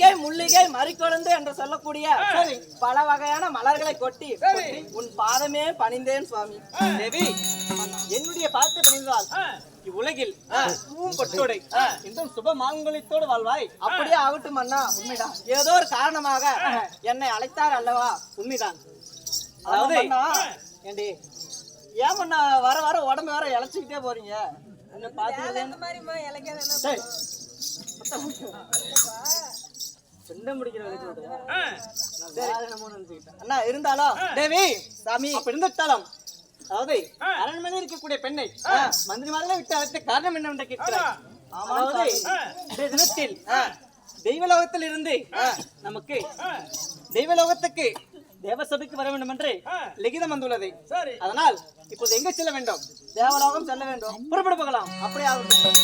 மல்லிகை முல்லிகை மறிக்கொழுந்து என்று சொல்லக்கூடிய பல வகையான மலர்களை கொட்டி உன் பாதமே பணிந்தேன் சுவாமி. தேவி, என்னுடைய பாதத்தை பணிந்தால் இவ்வுலகில் பூம்பொட்டோடை இன்னும் சுப மாங்கல்யத்தோடு வாழ்வாய். அப்படியே ஆகட்டும் அண்ணா. உண்மைதான், ஏதோ ஒரு காரணமாக என்னை அழைத்தார் அல்லவா? உண்மைதான். அதாவது ஏண்டி ஏன் அண்ணா வர வர உடம்பு வேற இழைச்சிக்கிட்டே போறீங்க? என்ன பாத்தீங்க அண்ணா இருந்தாலும் தேவி சாமி அப்ப இருந்துட்டாலும், அதாவது அரண்மனை இருக்கக்கூடிய பெண்ணை மந்திரிமார்களை விட்டு அழைத்த காரணம் என்னவென்று கேட்கிறார். அதாவது இன்றைய தினத்தில் தெய்வலோகத்தில் இருந்து நமக்கு தெய்வலோகத்துக்கு தேவசபைக்கு வர வேண்டும் என்று லிகிதம் வந்துள்ளது. அதனால் இப்போது எங்க செல்ல வேண்டும்? தேவலோகம் செல்ல வேண்டும். புறப்பட போகலாம். அப்படியே ஆகட்டும்.